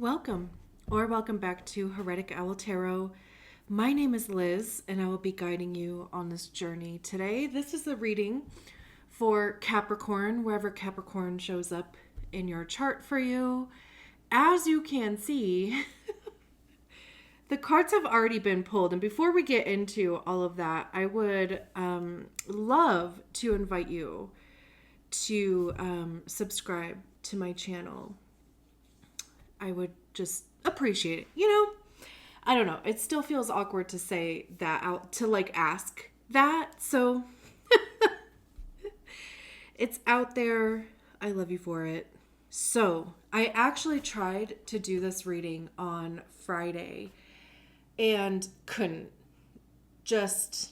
Welcome, or welcome back to Heretic Owl Tarot. My name is Liz, and I will be guiding you on this journey today. This is the reading for Capricorn, wherever Capricorn shows up in your chart for you. As you can see, the cards have already been pulled, and before we get into all of that, I would love to invite you to subscribe to my channel. I would just appreciate it. I don't know. It still feels awkward to say that out, to ask that. So it's out there. I love you for it. So I actually tried to do this reading on Friday and couldn't. Just,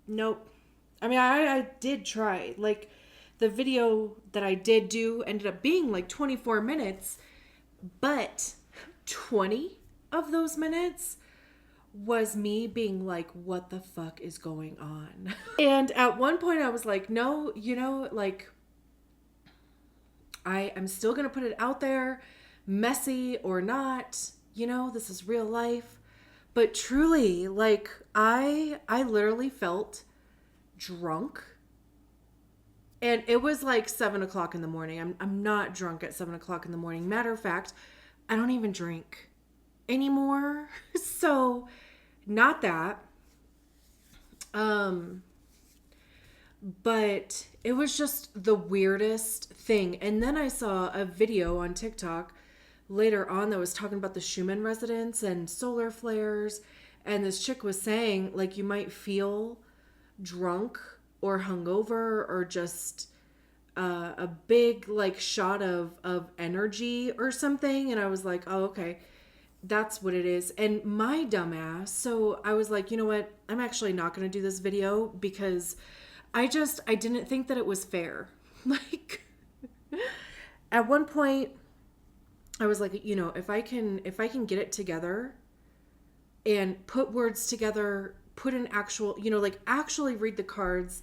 nope. I mean, I did try. The video that I did do ended up being 24 minutes. But 20 of those minutes was me being like, what the fuck is going on? And at one point I was like, no, I'm still going to put it out there, messy or not, this is real life. But truly, I literally felt drunk. And it was 7 o'clock in the morning. I'm not drunk at 7 o'clock in the morning. Matter of fact, I don't even drink anymore. So, not that. But it was just the weirdest thing. And then I saw a video on TikTok later on that was talking about the Schumann resonance and solar flares. And this chick was saying, you might feel drunk or hungover or just a big shot of energy or something. And I was like, oh, okay, that's what it is. And my dumbass, so I was like, you know what, I'm actually not going to do this video because I didn't think that it was fair. At one point I was like, if I can get it together and put words together, put an actual, actually read the cards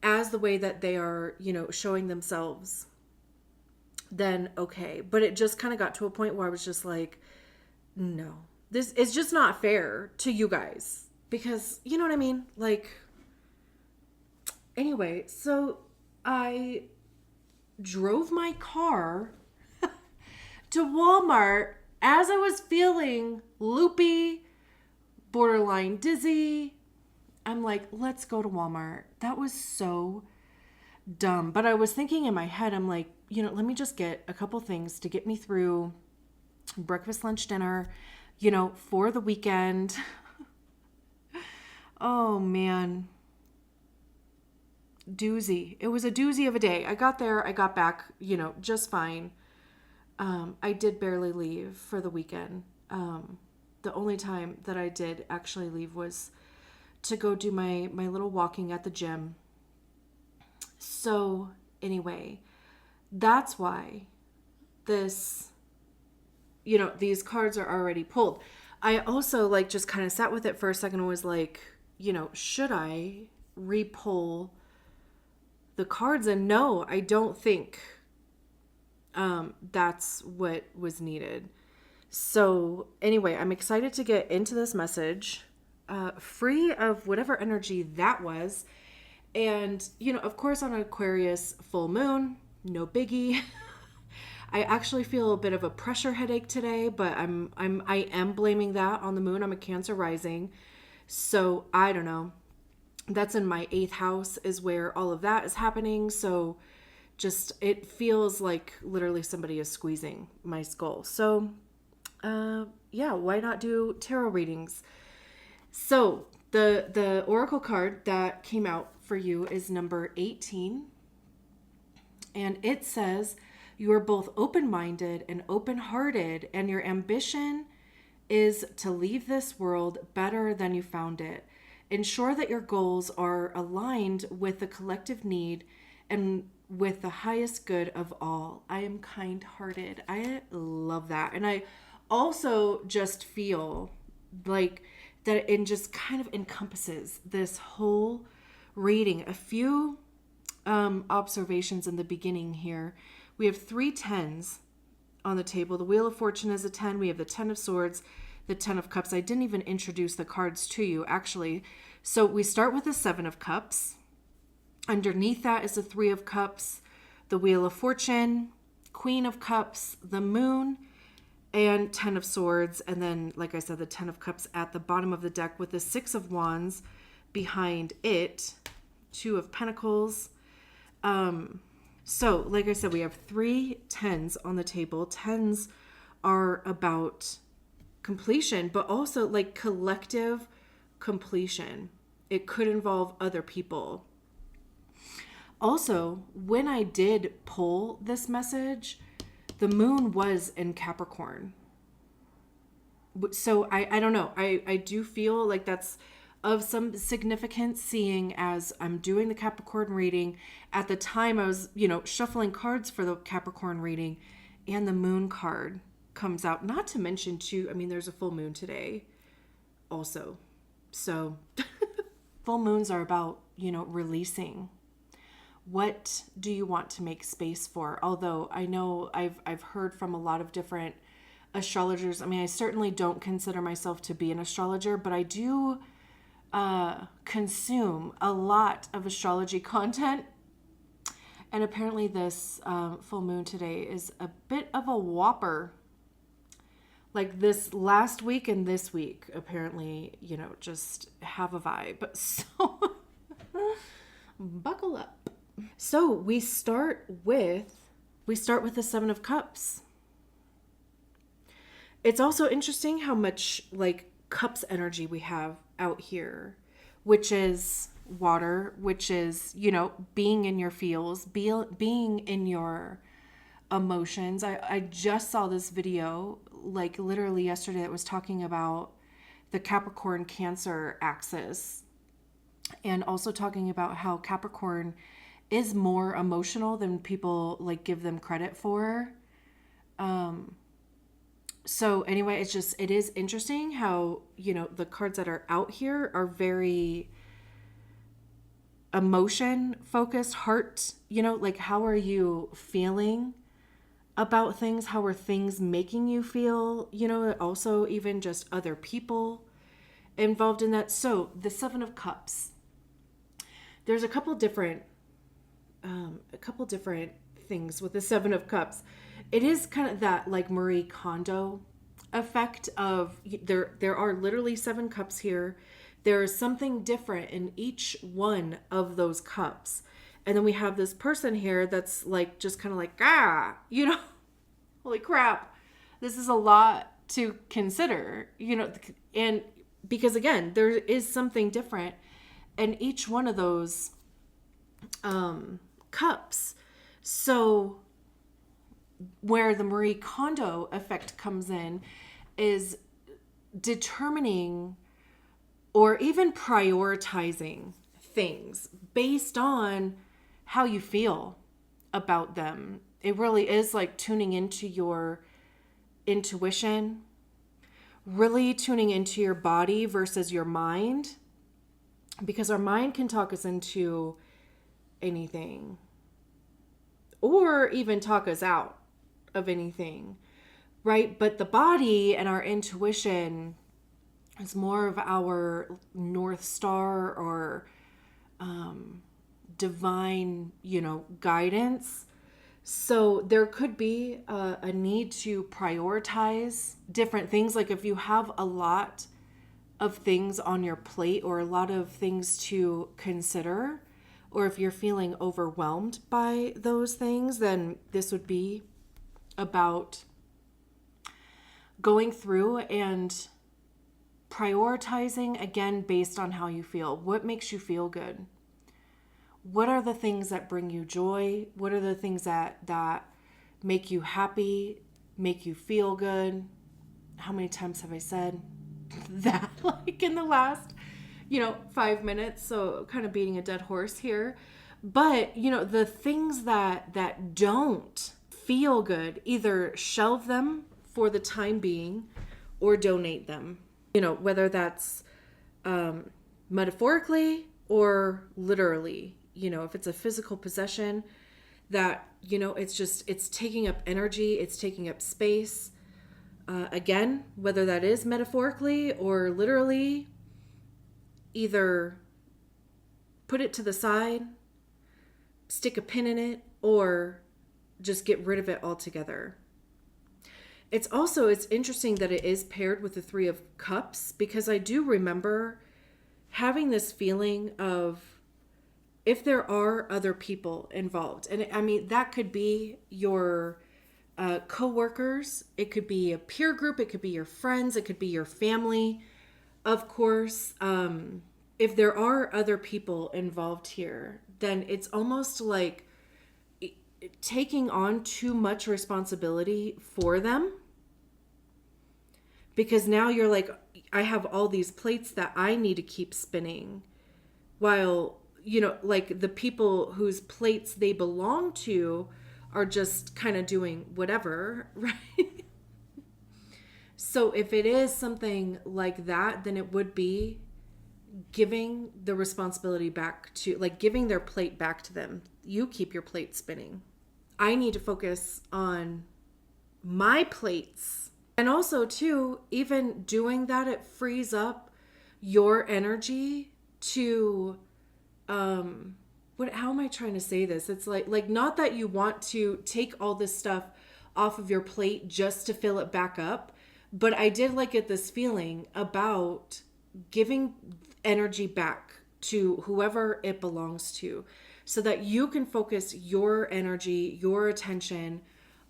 as the way that they are, showing themselves, then okay. But it just kind of got to a point where I was just like, no, this is just not fair to you guys because you know what I mean? Anyway, so I drove my car to Walmart as I was feeling loopy, borderline dizzy. I'm like, let's go to Walmart. That was so dumb. But I was thinking in my head, I'm like, let me just get a couple things to get me through breakfast, lunch, dinner, for the weekend. Oh, man. Doozy. It was a doozy of a day. I got there. I got back, just fine. I did barely leave for the weekend. The only time that I did actually leave was to go do my little walking at the gym. So anyway, that's why these cards are already pulled. I also just kind of sat with it for a second and was like, should I re-pull the cards? And no, I don't think that's what was needed. So anyway, I'm excited to get into this message. Free of whatever energy that was. And, of course on Aquarius full moon, no biggie. I actually feel a bit of a pressure headache today, but I am blaming that on the moon. I'm a Cancer rising. So I don't know. That's in my 8th house is where all of that is happening. So just, it feels like literally somebody is squeezing my skull. So, yeah, why not do tarot readings? So the oracle card that came out for you is number 18. And it says, you are both open-minded and open-hearted, and your ambition is to leave this world better than you found it. Ensure that your goals are aligned with the collective need and with the highest good of all. I am kind-hearted. I love that. And I also just feel like that it just kind of encompasses this whole reading. A few observations in the beginning here. We have 3 tens on the table. The Wheel of Fortune is a 10. We have the 10 of Swords, the 10 of Cups. I didn't even introduce the cards to you, actually. So we start with the 7 of Cups. Underneath that is the 3 of Cups, the Wheel of Fortune, Queen of Cups, the Moon, and 10 of Swords. And then, like I said, the 10 of Cups at the bottom of the deck with the 6 of Wands behind it, 2 of Pentacles. So, like I said, we have 3 10s on the table. 10s are about completion, but also like collective completion. It could involve other people. Also, when I did pull this message, the moon was in Capricorn. So I don't know. I do feel like that's of some significance, seeing as I'm doing the Capricorn reading. At the time I was, shuffling cards for the Capricorn reading, and the moon card comes out. Not to mention too, there's a full moon today also. So full moons are about, releasing. What do you want to make space for? Although I know I've heard from a lot of different astrologers. I certainly don't consider myself to be an astrologer, but I do consume a lot of astrology content. And apparently this full moon today is a bit of a whopper. Like this last week and this week, apparently, just have a vibe. So buckle up. So we start with the 7 of Cups. It's also interesting how much like Cups energy we have out here, which is water, which is, being in your feels, being in your emotions. I just saw this video like literally yesterday that was talking about the Capricorn Cancer axis, and also talking about how Capricorn is more emotional than people like give them credit for. So anyway, it is interesting how, the cards that are out here are very emotion focused, heart, like how are you feeling about things? How are things making you feel? Also even just other people involved in that. So the 7 of Cups, there's a couple different things with the 7 of Cups. It is kind of that like Marie Kondo effect of there are literally 7 cups here. There is something different in each one of those cups. And then we have this person here that's like, just kind of like, holy crap. This is a lot to consider, and because again, there is something different in each one of those cups. So where the Marie Kondo effect comes in is determining or even prioritizing things based on how you feel about them. It really is like tuning into your intuition, really tuning into your body versus your mind, because our mind can talk us into anything or even talk us out of anything, right? But the body and our intuition is more of our North Star or divine, guidance. So there could be a need to prioritize different things. Like if you have a lot of things on your plate or a lot of things to consider, or if you're feeling overwhelmed by those things, then this would be about going through and prioritizing, again, based on how you feel. What makes you feel good? What are the things that bring you joy? What are the things that make you happy, make you feel good? How many times have I said that like in the last 5 minutes? So kind of beating a dead horse here. But the things that don't feel good, either shelve them for the time being or donate them, whether that's metaphorically or literally. If it's a physical possession, that, it's taking up energy, it's taking up space. Again, whether that is metaphorically or literally, either put it to the side, stick a pin in it, or just get rid of it altogether. It's interesting that it is paired with the Three of Cups, because I do remember having this feeling of, if there are other people involved, and I mean, that could be your co-workers, it could be a peer group, it could be your friends, it could be your family, of course. If there are other people involved here, then it's almost like taking on too much responsibility for them, because now you're like, I have all these plates that I need to keep spinning, while like the people whose plates they belong to are just kind of doing whatever, right? So if it is something like that, then it would be giving the responsibility back to, like, giving their plate back to them. You keep your plate spinning. I need to focus on my plates. And also too, even doing that, it frees up your energy to how am I trying to say this? It's like not that you want to take all this stuff off of your plate just to fill it back up, but I did get this feeling about giving energy back to whoever it belongs to, so that you can focus your energy, your attention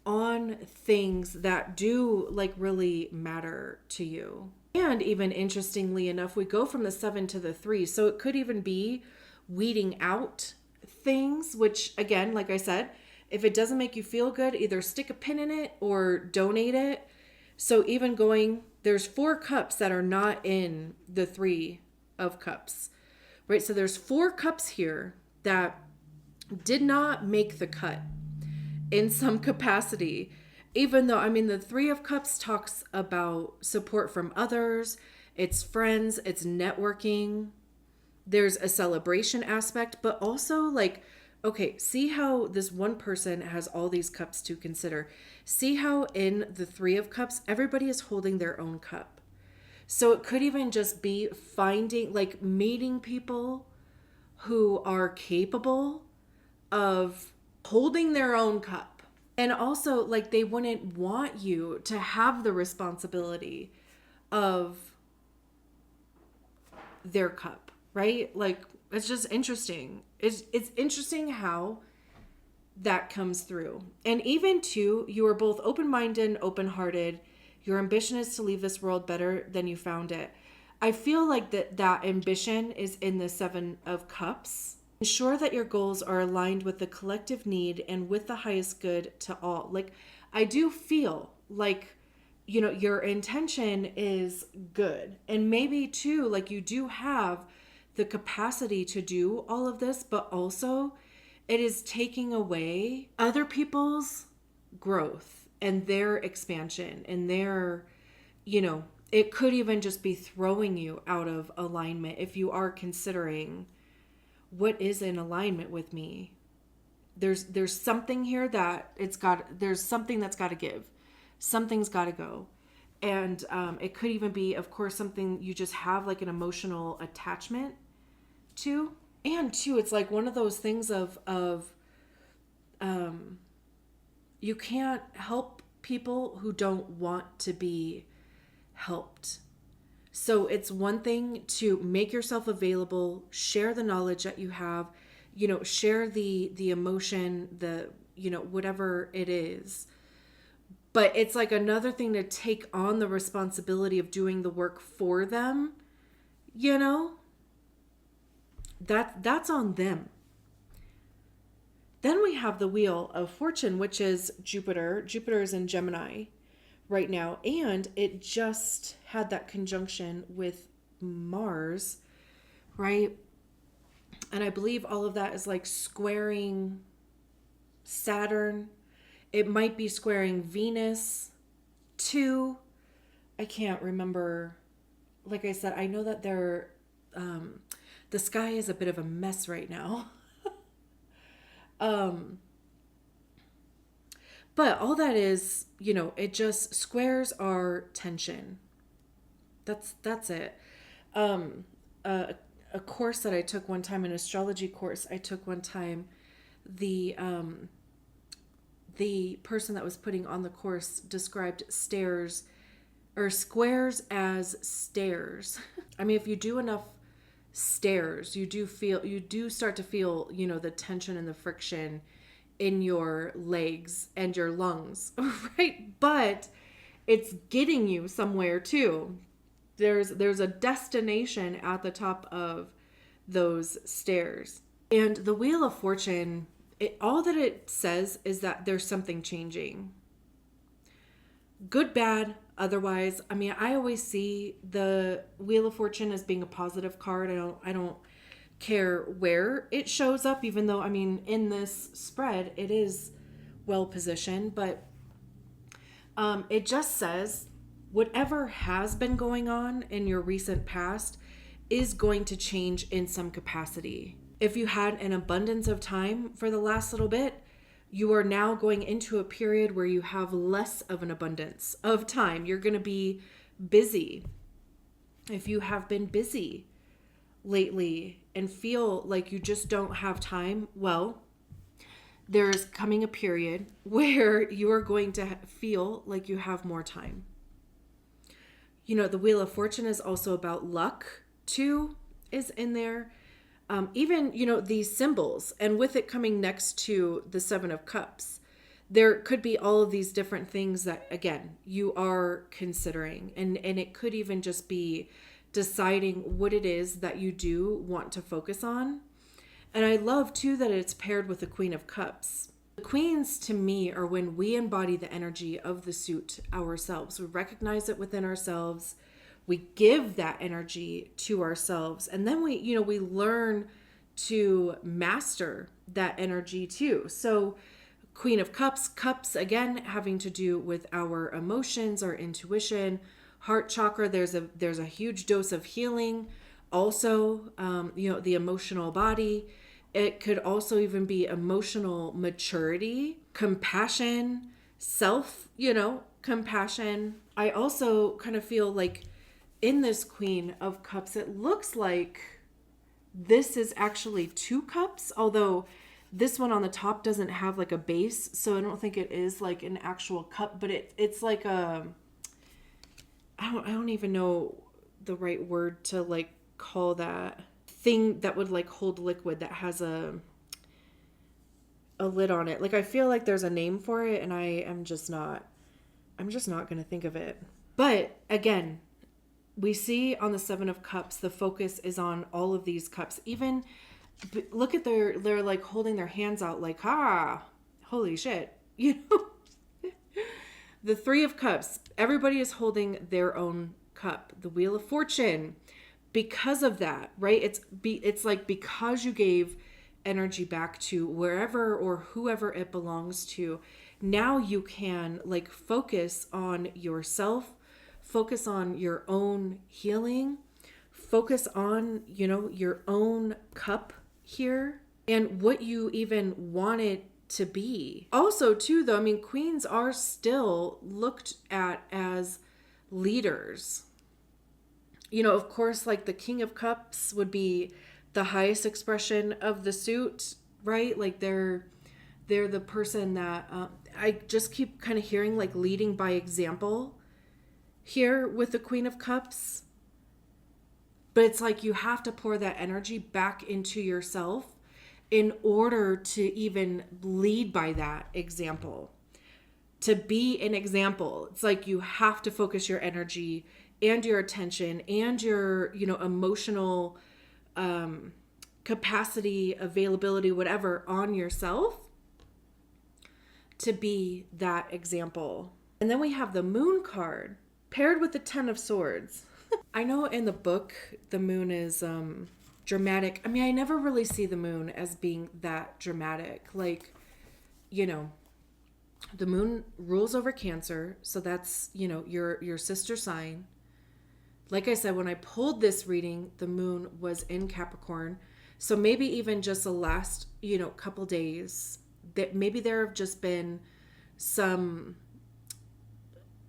on things that do really matter to you. And even interestingly enough, we go from the 7 to the 3. So it could even be weeding out things, which again, like I said, if it doesn't make you feel good, either stick a pin in it or donate it. So even there's 4 cups that are not in the 3 of Cups, right? So there's 4 cups here that did not make the cut in some capacity, even though, I mean, the 3 of Cups talks about support from others, it's friends, it's networking, there's a celebration aspect, but also okay, see how this one person has all these cups to consider. See how in the 3 of Cups, everybody is holding their own cup. So it could even just be meeting people who are capable of holding their own cup. And also, they wouldn't want you to have the responsibility of their cup, right? It's just interesting. It's interesting how that comes through. And even too, you are both open-minded and open-hearted. Your ambition is to leave this world better than you found it. I feel like that ambition is in the 7 of Cups. Ensure that your goals are aligned with the collective need and with the highest good to all. I do feel your intention is good. And maybe too, you do have the capacity to do all of this, but also it is taking away other people's growth and their expansion and their, it could even just be throwing you out of alignment if you are considering, what is in alignment with me? There's something here that there's something that's got to give. Something's got to go. And it could even be, of course, something you just have an emotional attachment to. And too, it's one of those things of you can't help people who don't want to be helped. So it's one thing to make yourself available, share the knowledge that you have, share the emotion, the, whatever it is. But it's another thing to take on the responsibility of doing the work for them, that's on them. Then we have the Wheel of Fortune, which is Jupiter. Jupiter is in Gemini right now, and it just had that conjunction with Mars, right? And I believe all of that is squaring Saturn. It might be squaring Venus too. I can't remember. Like I said, I know that the sky is a bit of a mess right now. But all that is, it just squares our tension. That's it. Um, a course that I took one time, an astrology course I took one time, the person that was putting on the course described stairs or squares as stairs. I mean, if you do enough stairs, you do start to feel, the tension and the friction in your legs and your lungs, right? But it's getting you somewhere too. There's a destination at the top of those stairs. And the Wheel of Fortune, all that it says is that there's something changing. Good, bad, otherwise. I mean, I always see the Wheel of Fortune as being a positive card. I don't care where it shows up, even though, I mean, in this spread, it is well positioned, but it just says whatever has been going on in your recent past is going to change in some capacity. If you had an abundance of time for the last little bit, you are now going into a period where you have less of an abundance of time. You're going to be busy. If you have been busy lately and feel like you just don't have time, well, there's coming a period where you are going to feel like you have more time. The Wheel of Fortune is also about luck too, is in there. Even, these symbols, and with it coming next to the Seven of Cups, there could be all of these different things that, again, you are considering. And it could even just be deciding what it is that you do want to focus on. And I love too that it's paired with the Queen of Cups. The queens to me are when we embody the energy of the suit ourselves. We recognize it within ourselves. We give that energy to ourselves. And then we learn to master that energy too. So Queen of Cups, cups again, having to do with our emotions, our intuition, heart chakra. There's a huge dose of healing. Also, the emotional body. It could also even be emotional maturity, compassion, compassion. I also kind of feel like in this Queen of Cups, it looks like this is actually 2 cups, although this one on the top doesn't have like a base, so I don't think it is like an actual cup, but it's like I don't even know the right word to like call that thing that would like hold liquid that has a lid on it. Like I feel like there's a name for it and I'm just not going to think of it. But again, we see on the Seven of Cups, the focus is on all of these cups. Even look at they're like holding their hands out like, holy shit. The Three of Cups, everybody is holding their own cup. The Wheel of Fortune, because of that, right? It's like because you gave energy back to wherever or whoever it belongs to, now you can like focus on yourself, focus on your own healing, focus on, your own cup here and what you even want it to be. Also, too, though, I mean, queens are still looked at as leaders. Of course, like the King of Cups would be the highest expression of the suit, right? Like they're the person that I just keep kind of hearing like leading by example here with the Queen of Cups. But it's like you have to pour that energy back into yourself in order to even lead by that example. To be an example, it's like you have to focus your energy and your attention and your, emotional capacity, availability, whatever, on yourself to be that example. And then we have the Moon card paired with the Ten of Swords. I know in the book, the moon is dramatic. I mean, I never really see the moon as being that dramatic. Like, the moon rules over Cancer. So that's, your sister sign. Like I said, when I pulled this reading, the moon was in Capricorn. So maybe even just the last, couple days, that maybe there have just been some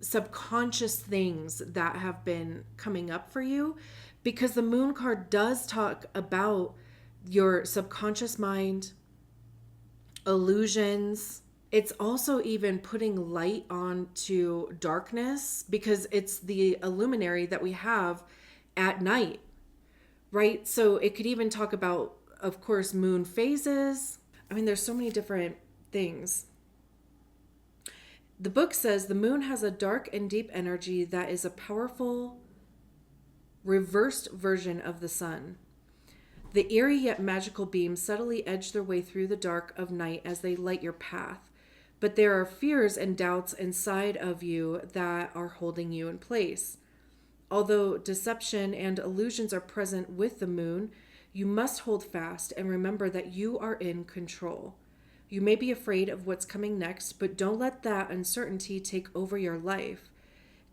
subconscious things that have been coming up for you, because the moon card does talk about your subconscious mind, illusions. It's also even putting light onto darkness, because it's the illuminary that we have at night, right? So it could even talk about, of course, moon phases. I mean, there's so many different things. The book says the moon has a dark and deep energy that is a powerful reversed version of the sun. The eerie yet magical beams subtly edge their way through the dark of night as they light your path. But there are fears and doubts inside of you that are holding you in place. Although deception and illusions are present with the moon, you must hold fast and remember that you are in control. You may be afraid of what's coming next, but don't let that uncertainty take over your life.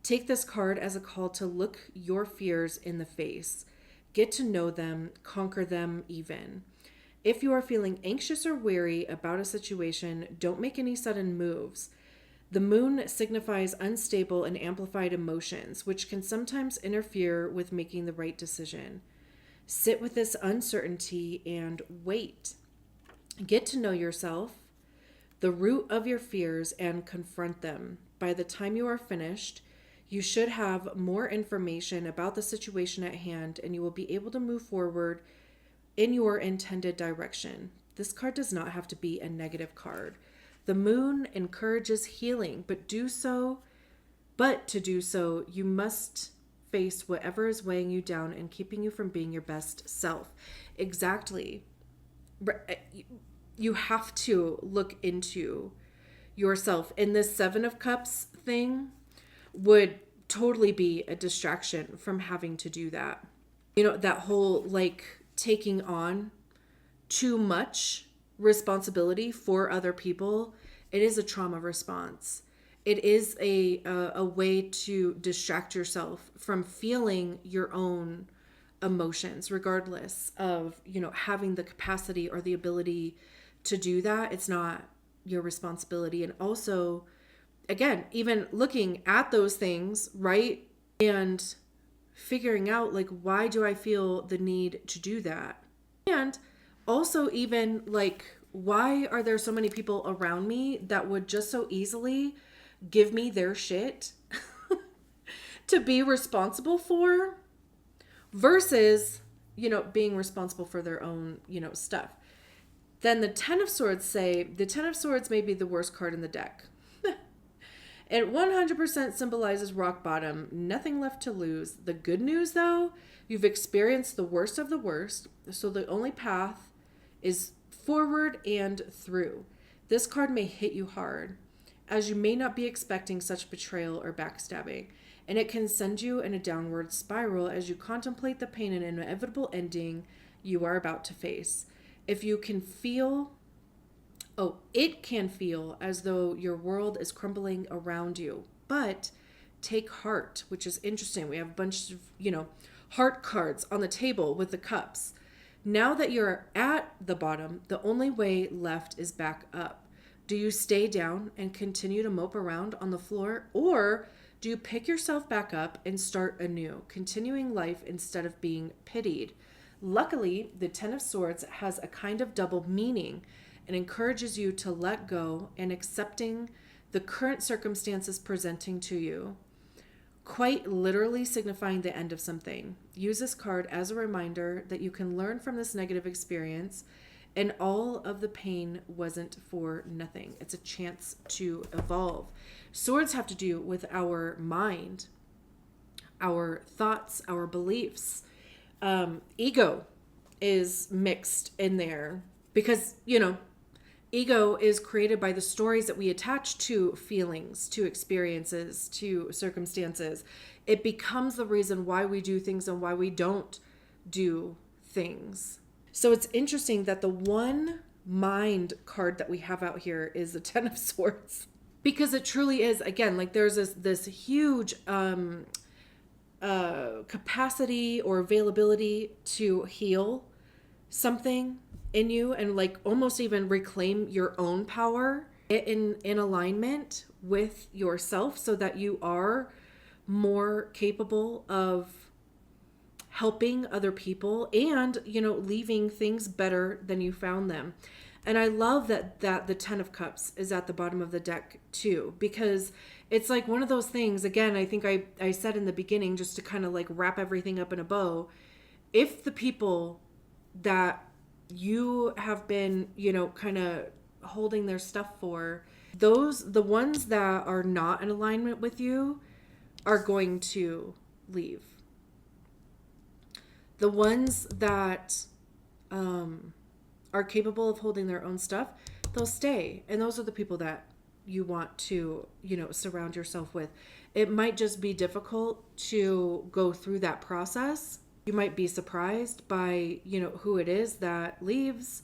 Take this card as a call to look your fears in the face. Get to know them, conquer them even. If you are feeling anxious or weary about a situation, don't make any sudden moves. The moon signifies unstable and amplified emotions, which can sometimes interfere with making the right decision. Sit with this uncertainty and wait. Get to know yourself, the root of your fears, and confront them. By the time you are finished, you should have more information about the situation at hand, and you will be able to move forward in your intended direction. This card does not have to be a negative card. The moon encourages healing, but to do so, you must face whatever is weighing you down and keeping you from being your best self. Exactly. You have to look into yourself. And this Seven of Cups thing would totally be a distraction from having to do that. You know, that whole like taking on too much responsibility for other people. It is a trauma response. It is a way to distract yourself from feeling your own emotions, regardless of, you know, having the capacity or the ability to do that. It's not your responsibility. And also, again, even looking at those things, right? And figuring out, like, why do I feel the need to do that? And also even like, why are there so many people around me that would just so easily give me their shit to be responsible for, versus, you know, being responsible for their own, you know, stuff. Then the Ten of Swords say, the Ten of Swords may be the worst card in the deck. It 100% symbolizes rock bottom, nothing left to lose. The good news, though, you've experienced the worst of the worst, so the only path is forward and through. This card may hit you hard, as you may not be expecting such betrayal or backstabbing, and it can send you in a downward spiral as you contemplate the pain and inevitable ending you are about to face. If you can feel, it can feel as though your world is crumbling around you, but take heart, which is interesting. We have a bunch of, you know, heart cards on the table with the cups. Now that you're at the bottom, the only way left is back up. Do you stay down and continue to mope around on the floor, or do you pick yourself back up and start anew, continuing life instead of being pitied? Luckily, the Ten of Swords has a kind of double meaning and encourages you to let go and accepting the current circumstances presenting to you, quite literally signifying the end of something. Use this card as a reminder that you can learn from this negative experience, and all of the pain wasn't for nothing. It's a chance to evolve. Swords have to do with our mind, our thoughts, our beliefs. Ego is mixed in there because, you know, ego is created by the stories that we attach to feelings, to experiences, to circumstances. It becomes the reason why we do things and why we don't do things. So it's interesting that the one mind card that we have out here is the Ten of Swords, because it truly is, again, like there's this huge capacity or availability to heal something in you and like almost even reclaim your own power in alignment with yourself so that you are more capable of helping other people and, leaving things better than you found them. And I love that the 10 of Cups is at the bottom of the deck too, because it's like one of those things, again, I think I said in the beginning, just to kind of like wrap everything up in a bow, if the people that you have been, kind of holding their stuff for, the ones that are not in alignment with you are going to leave. The ones that are capable of holding their own stuff, they'll stay. And those are the people that you want to, surround yourself with. It might just be difficult to go through that process. You might be surprised by, who it is that leaves,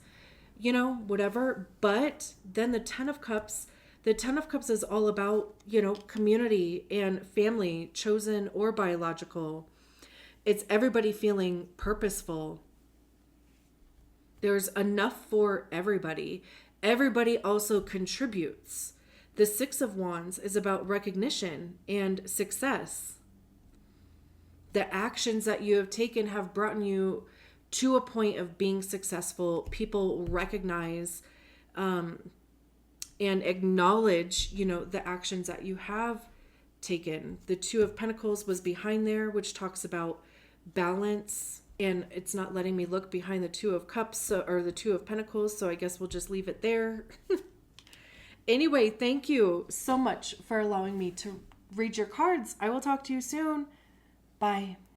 whatever. But then the 10 of Cups is all about, community and family, chosen or biological. It's everybody feeling purposeful. There's enough for everybody. Everybody also contributes. The 6 of Wands is about recognition and success. The actions that you have taken have brought you to a point of being successful. People recognize and acknowledge, the actions that you have taken. The 2 of Pentacles was behind there, which talks about balance, and it's not letting me look behind the 2 of Cups or the 2 of Pentacles, so I guess we'll just leave it there. Anyway, thank you so much for allowing me to read your cards. I will talk to you soon. Bye.